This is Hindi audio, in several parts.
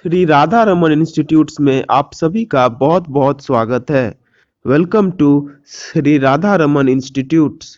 श्री राधा रमन इंस्टीट्यूट्स में आप सभी का बहुत बहुत स्वागत है। Welcome to Shri Radha Raman institutes.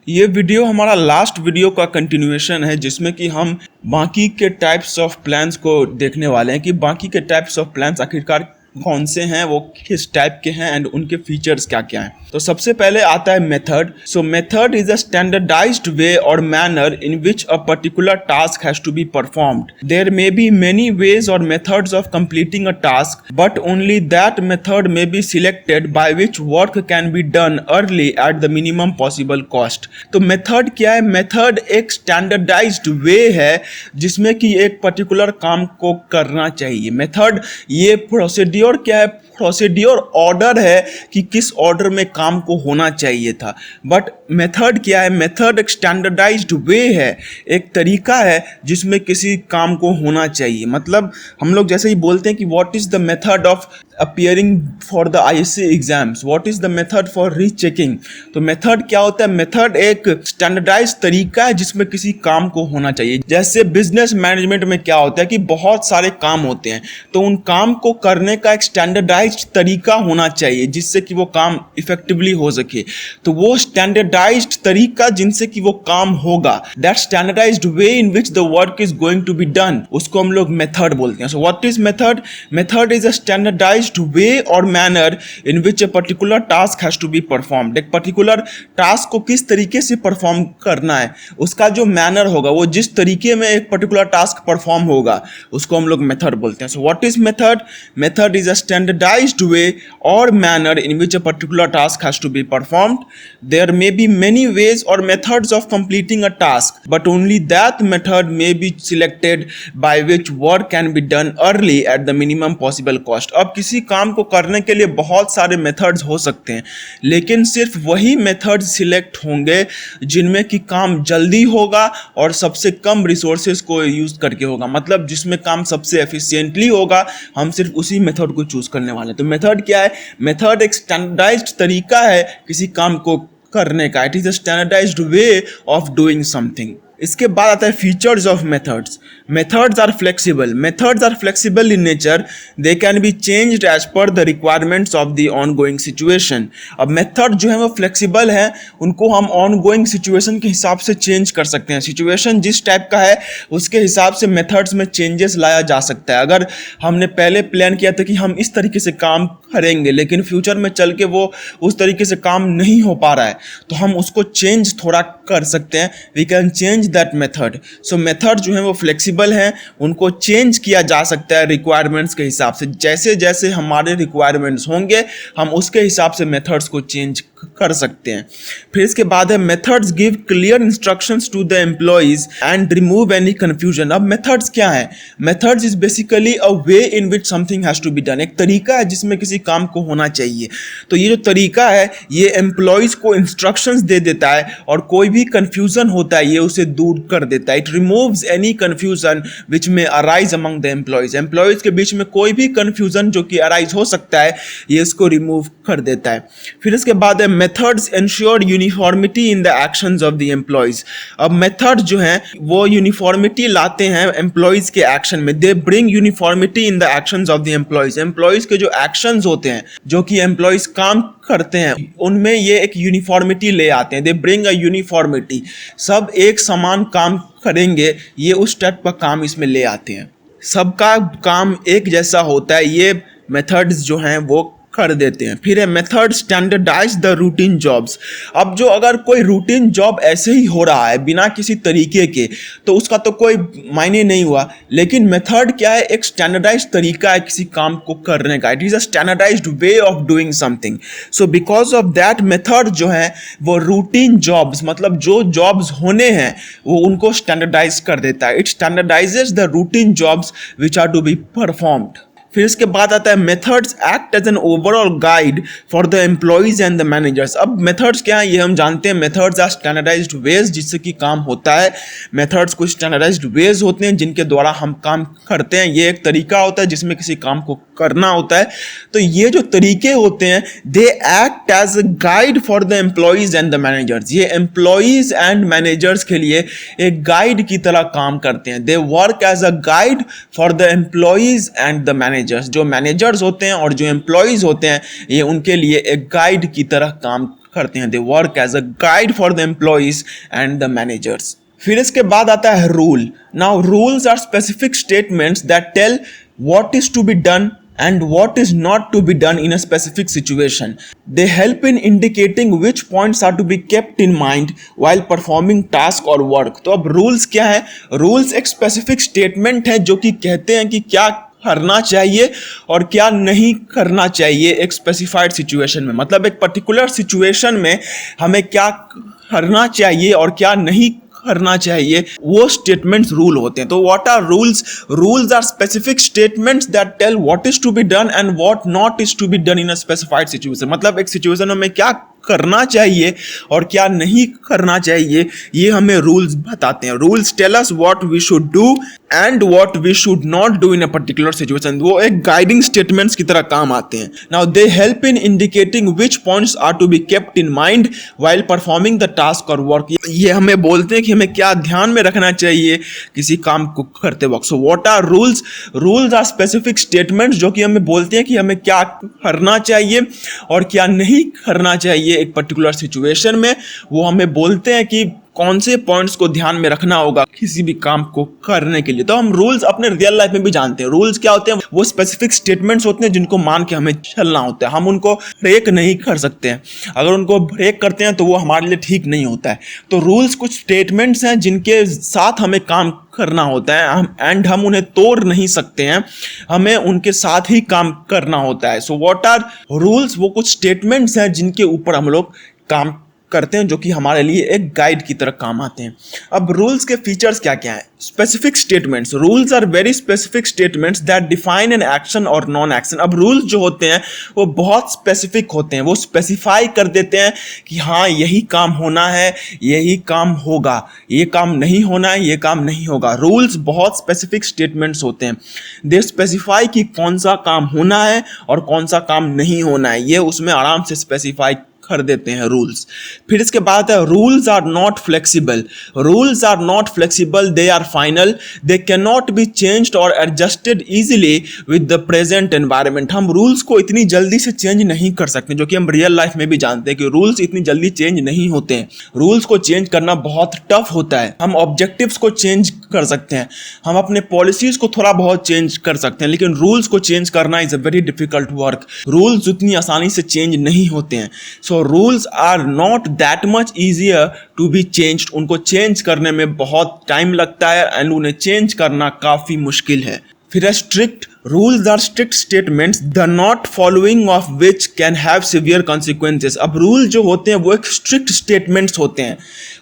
ये वीडियो हमारा लास्ट वीडियो का कंटिन्यूएशन है जिसमें कि हम बाकी के टाइप्स ऑफ प्लान्स को देखने वाले हैं कि बाकी के टाइप्स ऑफ प्लान्स आखिरकार कौन से हैं, वो किस टाइप के हैं एंड उनके फीचर्स क्या क्या हैं। तो सबसे पहले आता है method. So method is a standardised way और manner in which a particular task has to be performed. There may be many ways और methods of completing a task but only that method may be selected by which work can be done early at the minimum possible cost. तो मेथड क्या है? मेथड एक स्टैंडर्डाइज्ड वे है जिसमें कि एक पर्टिकुलर काम को करना चाहिए। मेथड ये प्रोसीड्यूर क्या है? प्रोसीड्यूर ऑर्डर है कि किस ऑर्डर में काम को होना चाहिए था। बट मेथड क्या है? मेथड एक स्टैंडर्डाइज्ड वे है, एक तरीका है जिसमें किसी काम को होना चाहिए। मतलब हम लोग जैसे ही बोलते हैं कि what is the method of appearing for the ISC exams, what is the method for rechecking. तो मेथड क्या होता है? मेथड एक स्टैंडर्डाइज तरीका है जिसमें किसी काम को होना चाहिए। जैसे बिजनेस मैनेजमेंट में क्या होता है कि बहुत सारे काम होते हैं, तो उन काम को करने का एक स्टैंडर्डाइज्ड तरीका होना चाहिए जिससे कि वो काम इफेक्टिवली हो सके। तो वो स्टैंडर्डाइज्ड तरीका जिनसे कि वो काम होगा, that standardized way in which the work is going to be done, उसको हम लोग मेथड बोलते हैं। So what is method? Method is a standardised way और manner in which a particular task has to be performed. एक पर्टिकुलर टास्क को किस तरीके से परफॉर्म करना है, उसका जो मैनर होगा, वो जिस तरीके में एक पर्टिकुलर टास्क परफॉर्म होगा, उसको हम लोग मेथड बोलते हैं। So what is method? Method is a standardised way और manner in which a particular task has to be performed. There may be many ways और methods of completing a task but only that method may be selected by which work can be done early at the minimum possible cost. अब किसी काम को करने के लिए बहुत सारे मेथड्स हो सकते हैं, लेकिन सिर्फ वही मेथड सिलेक्ट होंगे जिनमें कि काम जल्दी होगा और सबसे कम रिसोर्सेज को यूज करके होगा। मतलब जिसमें काम सबसे एफिशिएंटली होगा, हम सिर्फ उसी मेथड को चूज करने वाले हैं। तो मेथड क्या है? मेथड एक स्टैंडर्डाइज्ड तरीका है किसी काम को करने का। It is a standardised way of doing something. इसके बाद आता है features of methods. Methods are flexible. Methods are flexible in nature, they can be changed as per the requirements of the ongoing situation. अब मेथड जो है वो फ्लेक्सिबल है, उनको हम ऑन गोइंग सिचुएशन के हिसाब से चेंज कर सकते हैं। सिचुएशन जिस टाइप का है उसके हिसाब से मेथड्स में चेंजेस लाया जा सकता है। अगर हमने पहले प्लान किया था कि हम इस तरीके से काम करेंगे, लेकिन फ्यूचर में चल के वो उस तरीके से काम नहीं हो पा रहा है, तो हम उसको चेंज थोड़ा कर सकते हैं। We can change that method. So method जो है वो फ्लेक्सिबल हैं, उनको चेंज किया जा सकता है रिक्वायरमेंट्स के हिसाब से। जैसे जैसे हमारे रिक्वायरमेंट्स होंगे, हम उसके हिसाब से मेथड्स को चेंज कर सकते हैं। फिर इसके बाद है methods give clear instructions to the employees and remove any confusion. अब मेथड्स क्या है? Methods is basically a way in which something has to be done. एक तरीका है जिसमें किसी काम को होना चाहिए। तो ये जो तरीका है, ये एम्प्लॉइज को इंस्ट्रक्शंस दे देता है और कोई भी कंफ्यूजन होता है ये उसे दूर कर देता है। इट रिमूव्स एनी कंफ्यूजन विच में arise among the employees. Employees के बीच में कोई भी कंफ्यूजन जो कि अराइज हो सकता है, ये इसको रिमूव कर देता है। फिर इसके बाद है methods ensure uniformity in the actions of the employees. अब मेथड जो है वो यूनिफॉर्मिटी लाते हैं एम्प्लॉइज के एक्शन में। They bring uniformity in the actions of the employees. Employees के जो एक्शंस होते हैं, जो कि एम्प्लॉइज काम करते हैं, उनमें ये एक यूनिफॉर्मिटी ले आते हैं। They bring a uniformity. सब एक समान काम करेंगे, ये उस टाइप का काम इसमें ले आते हैं। सबका काम एक जैसा होता है, ये मेथड्स जो हैं वो कर देते हैं। फिर है method standardise the routine jobs. अब जो अगर कोई रूटीन जॉब ऐसे ही हो रहा है बिना किसी तरीके के, तो उसका तो कोई मायने नहीं हुआ। लेकिन मेथड क्या है? एक स्टैंडर्डाइज तरीका है किसी काम को करने का। It is a standardised way of doing something. So because of that method जो है वो रूटीन जॉब्स, मतलब जो जॉब्स होने हैं वो उनको स्टैंडर्डाइज कर देता है। It standardizes the routine jobs which are to be performed. फिर इसके बाद आता है methods act as an overall guide for the employees and the managers. अब मेथड्स क्या है ये हम जानते हैं। मेथड्स आर स्टैंडर्डाइज्ड वेज जिससे कि काम होता है। मेथड्स कुछ स्टैंडर्डाइज्ड वेज होते हैं जिनके द्वारा हम काम करते हैं। ये एक तरीका होता है जिसमें किसी काम को करना होता है। तो ये जो तरीके होते हैं they act as a guide for the employees and the managers. ये एम्प्लॉयज एंड मैनेजर्स के लिए एक गाइड की तरह काम करते हैं। They work as a guide for the employees and the managers. जो मैनेजर्स होते हैं और जो एम्प्लॉयज होते हैं ये उनके लिए एक गाइड की तरह काम करते हैं। They work as a guide for the employees and the managers. फिर इसके बाद आता है rule. Now rules are specific statements that tell what is to be done and what is not to be done in a specific situation. They help in indicating which points are to be kept in mind while performing task or work. तो अब rules क्या है? Rules एक specific statement है जो कि कहते हैं कि क्या करना चाहिए और क्या नहीं करना चाहिए एक स्पेसिफाइड सिचुएशन में। मतलब एक पर्टिकुलर सिचुएशन में हमें क्या करना चाहिए और क्या नहीं करना चाहिए, वो स्टेटमेंट्स रूल होते हैं। तो what are rules? Rules are specific statements that tell what is to be done and what not is to be done in a specified situation. मतलब एक सिचुएशन में हमें क्या करना चाहिए और क्या नहीं करना चाहिए, ये हमें रूल्स बताते हैं। Rules tell us what we should do and what we should not do in a particular situation. वो एक गाइडिंग स्टेटमेंट्स की तरह काम आते हैं। Now they help in indicating which points are to be kept in mind while performing the task और वर्क। ये हमें बोलते हैं कि हमें क्या ध्यान में रखना चाहिए किसी काम को करते वक्त। So what are rules? Rules are specific statements जो कि हमें बोलते हैं कि हमें क्या करना चाहिए और क्या नहीं करना चाहिए एक पर्टिकुलर सिचुएशन में। वो हमें बोलते हैं कि कौन से पॉइंट्स को ध्यान में रखना होगा किसी भी काम को करने के लिए। तो हम रूल्स अपने रियल लाइफ में भी जानते हैं। रूल्स क्या होते हैं? वो स्पेसिफिक स्टेटमेंट्स होते हैं जिनको मान के हमें चलना होता है। हम उनको ब्रेक नहीं कर सकते हैं। अगर उनको ब्रेक करते हैं तो वो हमारे लिए ठीक नहीं होता है। तो रूल्स कुछ स्टेटमेंट्स हैं जिनके साथ हमें काम करना होता है एंड हम उन्हें तोड़ नहीं सकते हैं, हमें उनके साथ ही काम करना होता है। So what are rules? वो कुछ स्टेटमेंट्स हैं जिनके ऊपर हम लोग काम करते हैं जो कि हमारे लिए एक गाइड की तरह काम आते हैं। अब रूल्स के फीचर्स क्या क्या हैं? Specific statements. Rules are very specific statements that define an action और नॉन एक्शन। अब रूल्स जो होते हैं वो बहुत स्पेसिफिक होते हैं। वो स्पेसिफाई कर देते हैं कि हाँ यही काम होना है, यही काम होगा, ये काम नहीं होना है, ये काम नहीं होगा। रूल्स बहुत स्पेसिफिक स्टेटमेंट्स होते हैं। दे स्पेसिफाई कि कौन सा काम होना है और कौन सा काम नहीं होना है, ये उसमें आराम से स्पेसिफाई कर देते हैं रूल्स। फिर इसके बाद है rules are not flexible. Rules are not flexible, they are final, they can not be changed और adjusted easily with the present environment. हम रूल्स को इतनी जल्दी से चेंज नहीं कर सकते, जो कि हम रियल लाइफ में भी जानते हैं कि रूल्स इतनी जल्दी चेंज नहीं होते हैं। रूल्स को चेंज करना बहुत टफ होता है। हम ऑब्जेक्टिव्स को चेंज कर सकते हैं, हम अपने पॉलिसीज को थोड़ा बहुत चेंज कर सकते हैं, लेकिन रूल्स को चेंज करना is a very difficult work. Rules उतनी आसानी से चेंज नहीं होते हैं। So rules are not that much easier to be changed. उनको चेंज करने में बहुत टाइम लगता है एंड उन्हें चेंज करना काफी मुश्किल है। फिर है strict. Rules are strict statements the not following of which can have severe consequences. अब रूल जो होते हैं वो एक स्ट्रिक्ट स्टेटमेंट्स होते हैं,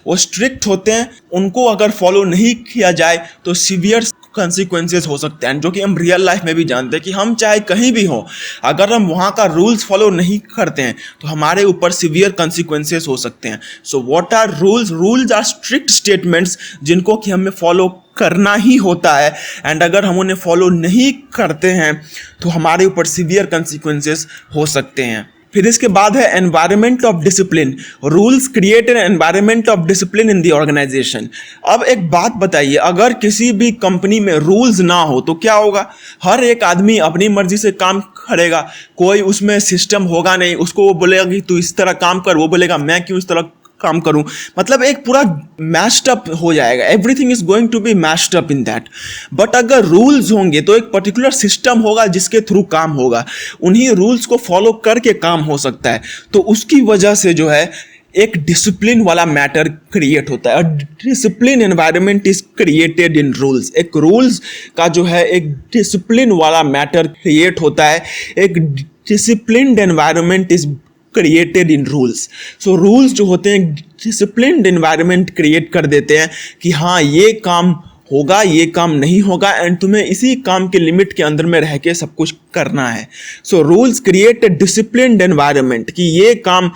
वो स्ट्रिक्ट होते हैं, उनको अगर फॉलो नहीं किया जाए तो सिवियर कॉन्सिक्वेंसेस हो सकते हैं, जो कि हम रियल लाइफ में भी जानते हैं कि हम चाहे कहीं भी हो, अगर हम वहाँ का रूल्स फॉलो नहीं करते हैं तो हमारे ऊपर सिवियर कॉन्सिक्वेंसेस हो सकते हैं। So what are rules? Rules are strict statements जिनको कि हमें फॉलो करना ही होता है एंड अगर हम उन्हें फॉलो नहीं करते हैं तो हमारे ऊपर सिवियर कॉन्सिक्वेंसेस हो सकते हैं। फिर इसके बाद है environment of discipline. Rules create an environment of discipline in the organisation. अब एक बात बताइए, अगर किसी भी कंपनी में रूल्स ना हो तो क्या होगा? हर एक आदमी अपनी मर्जी से काम करेगा, कोई उसमें सिस्टम होगा नहीं। उसको वो बोलेगा कि तू इस तरह काम कर, वो बोलेगा मैं क्यों इस तरह काम करूं। मतलब एक पूरा मैश्ड अप हो जाएगा, everything is going to be mashed up in that. But अगर रूल्स होंगे तो एक पर्टिकुलर सिस्टम होगा जिसके थ्रू काम होगा, उन्हीं रूल्स को फॉलो करके काम हो सकता है। तो उसकी वजह से जो है एक डिसिप्लिन वाला मैटर क्रिएट होता है। Discipline environment is created in rules. एक रूल्स का जो है एक डिसिप्लिन वाला मैटर क्रिएट होता है, एक disciplined environment is created in rules. So rules जो होते हैं डिसिप्लिन्ड एनवायरनमेंट क्रिएट कर देते हैं कि हाँ ये काम होगा, ये काम नहीं होगा एंड तुम्हें इसी काम के लिमिट के अंदर में रह के सब कुछ करना है। So rules create a disciplined environment कि ये काम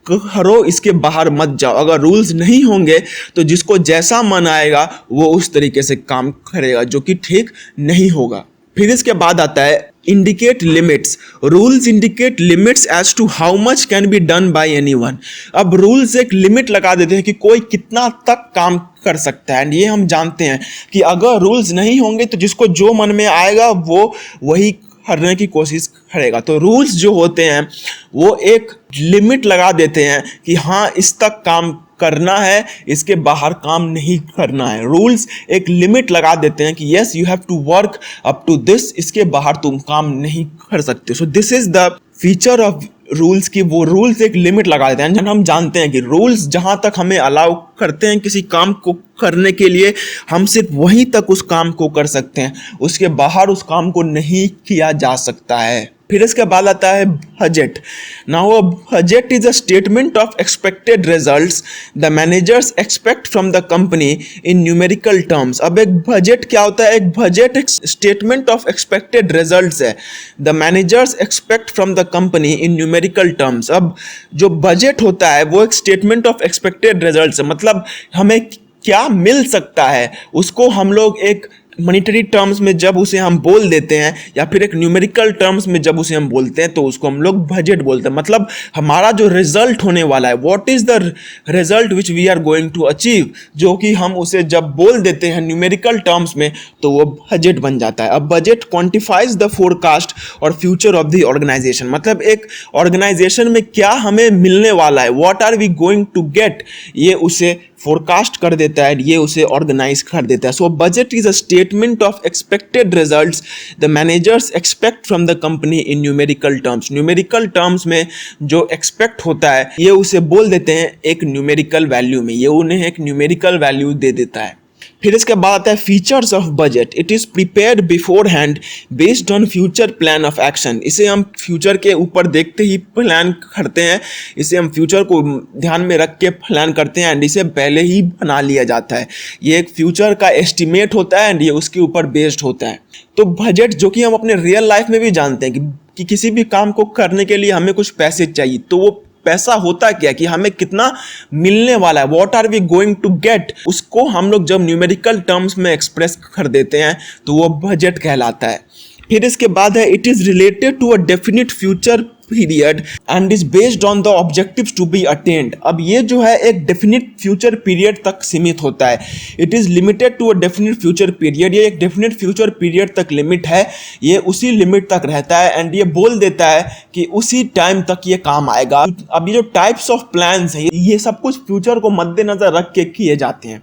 करो, इसके बाहर मत जाओ। अगर रूल्स नहीं होंगे तो जिसको जैसा मन आएगा वो उस तरीके से काम करेगा, जो कि ठीक नहीं होगा। फिर इसके बाद आता है indicate limits. Rules indicate limits as to how much can be done by anyone. अब rules एक लिमिट लगा देते हैं कि कोई कितना तक काम कर सकता है। एंड ये हम जानते हैं कि अगर रूल्स नहीं होंगे तो जिसको जो मन में आएगा वो वही करने की कोशिश करेगा। तो रूल्स जो होते हैं वो एक लिमिट लगा देते हैं कि हाँ इस तक काम करना है, इसके बाहर काम नहीं करना है। रूल्स एक लिमिट लगा देते हैं कि yes you have to work up to this, इसके बाहर तुम काम नहीं कर सकते। So this is the feature of rules की वो रूल्स एक लिमिट लगा देते हैं। हम जानते हैं कि रूल्स जहां तक हमें अलाउ करते हैं किसी काम को करने के लिए, हम सिर्फ वहीं तक उस काम को कर सकते हैं, उसके बाहर उस काम को नहीं किया जा सकता है। फिर इसके बाद आता है budget. Now a budget is a statement of expected results the managers expect from the company in numerical terms. अब एक बजट क्या होता है? एक बजट एक स्टेटमेंट ऑफ एक्सपेक्टेड रिजल्ट्स है the managers expect from the company in numerical terms. अब जो बजट होता है वो एक स्टेटमेंट ऑफ एक्सपेक्टेड रिजल्ट्स है, मतलब हमें क्या मिल सकता है उसको हम लोग एक मॉनेटरी टर्म्स में जब उसे हम बोल देते हैं या फिर एक न्यूमेरिकल टर्म्स में जब उसे हम बोलते हैं तो उसको हम लोग बजट बोलते हैं। मतलब हमारा जो रिजल्ट होने वाला है, what is the result which we are going to achieve, जो कि हम उसे जब बोल देते हैं न्यूमेरिकल टर्म्स में तो वो बजट बन जाता है। अब बजट क्वांटिफाइज द फोरकास्ट और फ्यूचर ऑफ द ऑर्गेनाइजेशन, मतलब एक ऑर्गेनाइजेशन में क्या हमें मिलने वाला है, what are we going to get, ये उसे फोरकास्ट कर देता है, ये उसे ऑर्गेनाइज कर देता है। So budget is a statement of expected results the managers expect from the company in numerical terms. Numerical terms में जो एक्सपेक्ट होता है ये उसे बोल देते हैं एक न्यूमेरिकल वैल्यू में, ये उन्हें एक न्यूमेरिकल वैल्यू दे देता है। फिर इसके बाद आता है features of budget. It is prepared before hand based on future plan of action. इसे हम फ्यूचर के ऊपर देखते ही प्लान करते हैं, इसे हम फ्यूचर को ध्यान में रख के प्लान करते हैं एंड इसे पहले ही बना लिया जाता है। ये एक फ्यूचर का एस्टिमेट होता है एंड ये उसके ऊपर बेस्ड होता है। तो बजट जो कि हम अपने रियल लाइफ में भी जानते हैं कि किसी भी काम को करने के लिए हमें कुछ पैसे चाहिए, तो वो पैसा होता क्या कि हमें कितना मिलने वाला है, what are we going to get, उसको हम लोग जब न्यूमेरिकल टर्म्स में एक्सप्रेस कर देते हैं तो वो बजट कहलाता है। फिर इसके बाद है it is related to a definite future period and is based on the objectives to be attained. अब ये जो है एक डेफिनिट फ्यूचर पीरियड तक सीमित होता है। It is limited to a definite future period, ये एक डेफिनिट फ्यूचर पीरियड तक लिमिट है, ये उसी लिमिट तक रहता है एंड ये बोल देता है कि उसी टाइम तक ये काम आएगा। अब ये जो टाइप्स ऑफ प्लान्स है ये सब कुछ फ्यूचर को मद्देनजर रख के किए जाते हैं।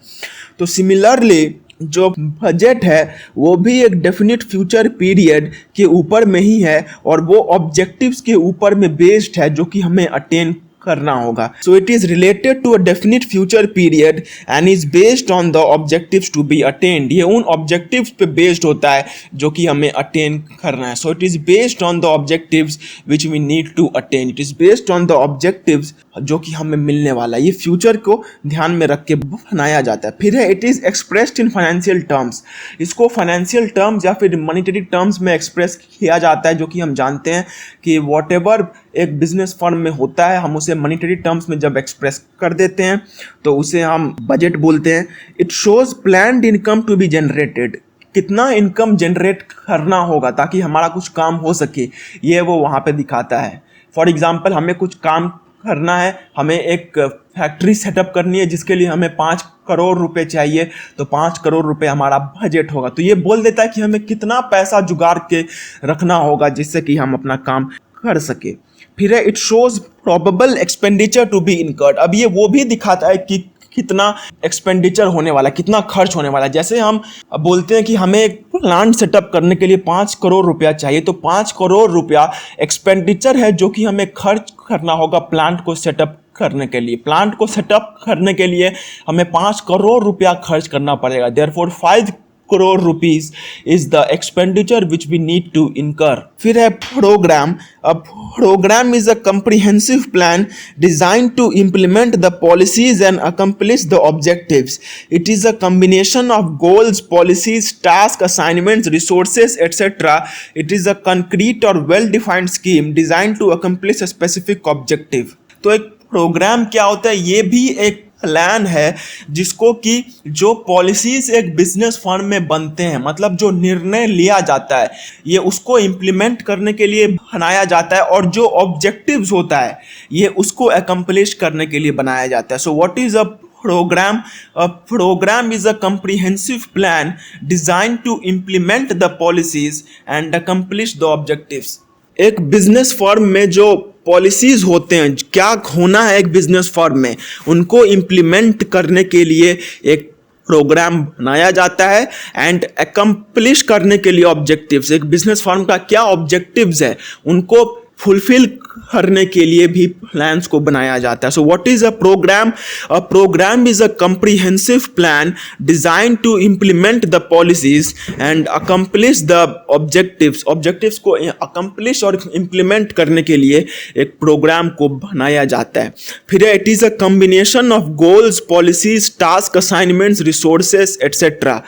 तो सिमिलरली जो बजट है वो भी एक डेफिनिट फ्यूचर पीरियड के ऊपर में ही है और वो ऑब्जेक्टिव्स के ऊपर में बेस्ड है जो कि हमें अटेन करना होगा। So it is related to a definite future period and is based on the objectives to be attained. ये उन ऑब्जेक्टिव्स पे बेस्ड होता है जो कि हमें अटेन करना है। So it is based on the objectives which we need to attain, it is based on the objectives जो कि हमें मिलने वाला है। ये फ्यूचर को ध्यान में रख के बनाया जाता है। फिर है it is expressed in financial terms. इसको फाइनेंशियल टर्म्स या फिर मॉनेटरी टर्म्स में एक्सप्रेस किया जाता है, जो कि हम जानते हैं कि वॉटेवर एक बिजनेस फर्म में होता है हम उसे मॉनेटरी टर्म्स में जब एक्सप्रेस कर देते हैं तो उसे हम बजट बोलते हैं। It shows planned income to be generated, कितना इनकम जनरेट करना होगा ताकि हमारा कुछ काम हो सके, ये वो वहाँ पे दिखाता है। फॉर एग्जाम्पल हमें कुछ काम करना है, हमें एक फैक्ट्री सेटअप करनी है जिसके लिए हमें 5 करोड़ रुपए चाहिए, तो 5 करोड़ रुपए हमारा बजट होगा। तो ये बोल देता है कि हमें कितना पैसा जुगाड़ के रखना होगा जिससे कि हम अपना काम कर सके। फिर है it shows probable expenditure to be incurred. अब ये वो भी दिखाता है कि कितना एक्सपेंडिचर होने वाला है, कितना खर्च होने वाला है। जैसे हम बोलते हैं कि हमें एक प्लांट सेटअप करने के लिए 5 करोड़ रुपया चाहिए, तो 5 करोड़ रुपया एक्सपेंडिचर है जो कि हमें खर्च करना होगा प्लांट को सेटअप करने के लिए। प्लांट को सेटअप करने के लिए हमें 5 करोड़ रुपया खर्च करना पड़ेगा। Therefore 5 crore rupees is the expenditure which we need to incur. फिर है programme. A program is a comprehensive plan designed to implement the policies and accomplish the objectives. It is a combination of goals, policies, task assignments, resources, etc. It is a concrete or well-defined scheme designed to accomplish a specific objective. तो एक प्रोग्राम क्या होता है, ये भी एक प्लान है जिसको कि जो पॉलिसीज एक बिजनेस फर्म में बनते हैं, मतलब जो निर्णय लिया जाता है ये उसको इम्प्लीमेंट करने के लिए बनाया जाता है, और जो ऑब्जेक्टिव्स होता है ये उसको अकम्प्लिश करने के लिए बनाया जाता है। So what is a program? A program is a comprehensive plan designed to implement the policies and accomplish the objectives. एक बिजनेस फर्म में जो पॉलिसीज होते हैं, क्या होना है एक बिजनेस फर्म में, उनको इम्प्लीमेंट करने के लिए एक प्रोग्राम बनाया जाता है एंड अकम्प्लिश करने के लिए ऑब्जेक्टिव्स। एक बिजनेस फर्म का क्या ऑब्जेक्टिव्स है उनको फुलफिल करने के लिए भी प्लान्स को बनाया जाता है। So what is a programme? A programme is a comprehensive plan design to implement the policies and accomplish the objectives. Objectives को अकम्प्लिश और इम्प्लीमेंट करने के लिए एक प्रोग्राम को बनाया जाता है। फिर it is a combination of goals, policies, task, assignments, resources et cetera.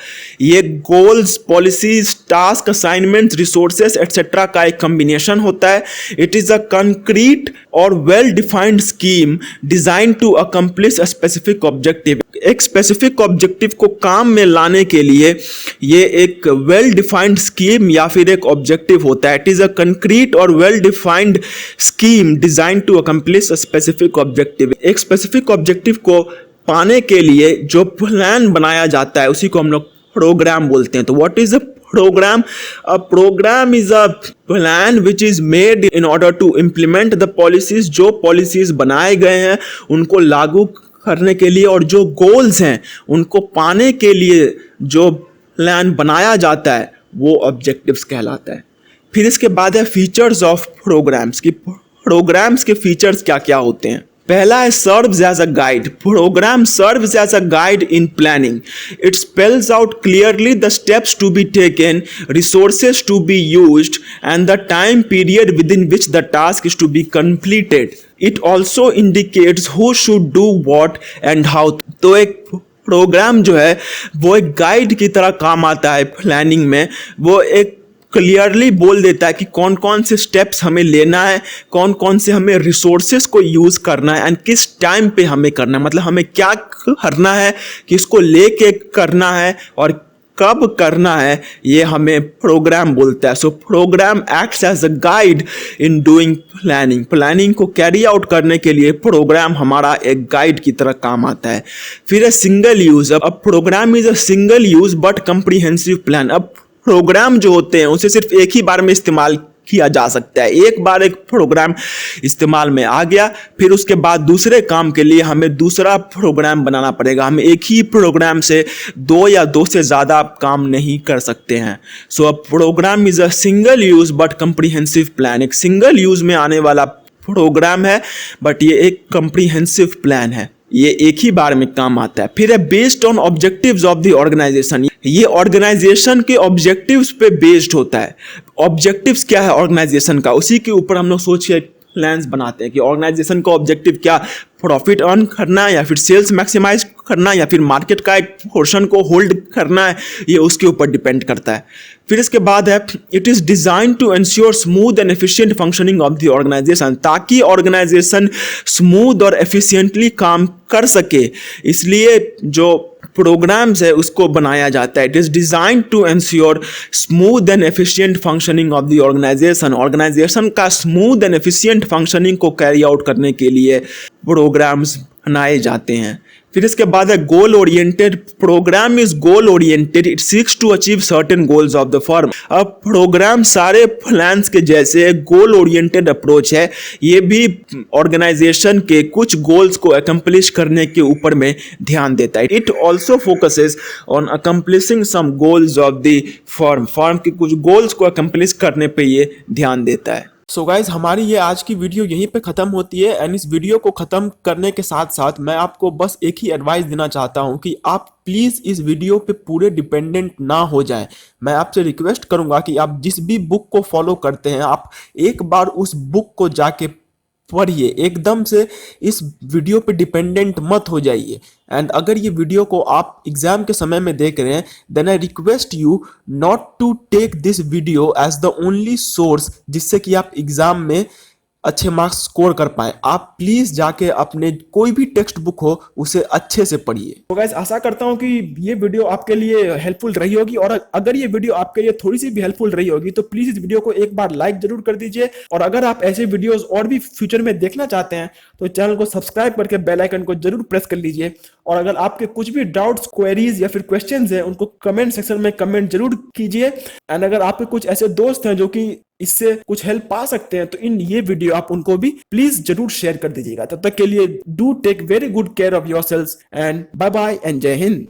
ये goals, policies, task, assignments, resources et cetera का एक कॉम्बिनेशन होता है। It is a concrete or well-defined scheme designed to accomplish a specific objective. एक specific objective को काम में लाने के लिए ये एक well-defined scheme या फिर एक objective होता है। It is a concrete or well-defined scheme designed to accomplish a specific objective. एक specific objective को पाने के लिए जो प्लान बनाया जाता है उसी को हम लोग प्रोग्राम बोलते हैं। तो what is a programme? A programme is a plan which is made in order to implement the policies. जो पॉलिसीज बनाए गए हैं उनको लागू करने के लिए और जो गोल्स हैं उनको पाने के लिए जो प्लान बनाया जाता है वो ऑब्जेक्टिव्स कहलाता है। फिर इसके बाद है फीचर्स ऑफ प्रोग्राम्स की प्रोग्राम्स के फीचर्स क्या क्या होते हैं। पहला है serves as a guide. Programme serves as a guide in planning. It spells out clearly the steps to be taken, resources to be used and the time period within which the task is to be completed. It also indicates who should do what and how. तो एक प्रोग्राम जो है वो एक गाइड की तरह काम आता है प्लानिंग में। वो एक क्लियरली बोल देता है कि कौन कौन से स्टेप्स हमें लेना है, कौन कौन से हमें रिसोर्सेज को यूज़ करना है एंड किस टाइम पे हमें करना है, मतलब हमें क्या करना है, किसको लेके करना है और कब करना है, ये हमें प्रोग्राम बोलता है। So programme acts as a guide in doing planning. Planning को कैरी आउट करने के लिए प्रोग्राम हमारा एक गाइड की तरह काम आता है। फिर है सिंगल यूज। अब programme is a single use but comprehensive plan. अब प्रोग्राम जो होते हैं उसे सिर्फ एक ही बार में इस्तेमाल किया जा सकता है। एक बार एक प्रोग्राम इस्तेमाल में आ गया, फिर उसके बाद दूसरे काम के लिए हमें दूसरा प्रोग्राम बनाना पड़ेगा। हम एक ही प्रोग्राम से दो या दो से ज़्यादा काम नहीं कर सकते हैं। So a programme is a single use but comprehensive plan. एक सिंगल यूज में आने वाला प्रोग्राम है बट ये एक कम्प्रीहेंसिव प्लान है, ये एक ही बार में काम आता है। फिर है based on objectives of the organisation. ये ऑर्गेनाइजेशन के ऑब्जेक्टिव्स पे बेस्ड होता है। ऑब्जेक्टिव्स क्या है ऑर्गेनाइजेशन का, उसी के ऊपर हम लोग सोच के प्लान्स बनाते हैं कि ऑर्गेनाइजेशन का ऑब्जेक्टिव क्या, प्रॉफिट अर्न करना या फिर सेल्स मैक्सिमाइज करना या फिर मार्केट का एक पोर्शन को होल्ड करना है, ये उसके ऊपर डिपेंड करता है। फिर इसके बाद है it is design to ensure smooth and efficient functioning of the organisation. ताकि ऑर्गेनाइजेशन स्मूथ और एफिशिएंटली काम कर सके, इसलिए जो प्रोग्राम्स है उसको बनाया जाता है। It is design to ensure smooth and efficient functioning of the organisation. Organisation का स्मूथ एंड एफिशिएंट फंक्शनिंग को कैरी आउट करने के लिए प्रोग्राम्स बनाए जाते हैं। फिर इसके बाद है goal oriented. Programme is goal oriented, it seeks to achieve certain goals of the firm. अब प्रोग्राम सारे प्लान्स के जैसे गोल ओरिएंटेड अप्रोच है, ये भी ऑर्गेनाइजेशन के कुछ गोल्स को अकम्प्लिश करने के ऊपर में ध्यान देता है। It also focuses on accomplishing some goals of the firm. Firm के कुछ गोल्स को अकम्प्लिश करने पर ये ध्यान देता है। सो गाइज हमारी ये आज की वीडियो यहीं पे ख़त्म होती है एंड इस वीडियो को ख़त्म करने के साथ साथ मैं आपको बस एक ही एडवाइस देना चाहता हूँ कि आप प्लीज़ इस वीडियो पे पूरे डिपेंडेंट ना हो जाएं। मैं आपसे रिक्वेस्ट करूँगा कि आप जिस भी बुक को फॉलो करते हैं आप एक बार उस बुक को जाके पढ़िए, एकदम से इस वीडियो पे डिपेंडेंट मत हो जाइए। एंड अगर ये वीडियो को आप एग्जाम के समय में देख रहे हैं then I request you not to take this video as the only source जिससे कि आप एग्जाम में अच्छे मार्क्स स्कोर कर पाए। आप प्लीज जाके अपने कोई भी टेक्स्ट बुक हो उसे अच्छे से पढ़िए। तो गाइस आशा करता हूं कि ये वीडियो आपके लिए हेल्पफुल रही होगी, और अगर ये वीडियो आपके लिए थोड़ी सी भी हेल्पफुल रही होगी तो प्लीज इस वीडियो को एक बार लाइक जरूर कर दीजिए। और अगर आप ऐसे वीडियोस और भी फ्यूचर में देखना चाहते हैं तो चैनल को सब्सक्राइब करके बेल आइकन को जरूर प्रेस कर लीजिए। और अगर आपके कुछ भी डाउट्स, क्वेरीज या फिर क्वेश्चंस हैं उनको कमेंट सेक्शन में कमेंट जरूर कीजिए। एंड अगर आपके कुछ ऐसे दोस्त हैं जो कि इससे कुछ हेल्प पा सकते हैं तो इन ये वीडियो आप उनको भी प्लीज जरूर शेयर कर दीजिएगा। तब तक के लिए do take very good care of yourselves and bye bye and जय हिंद।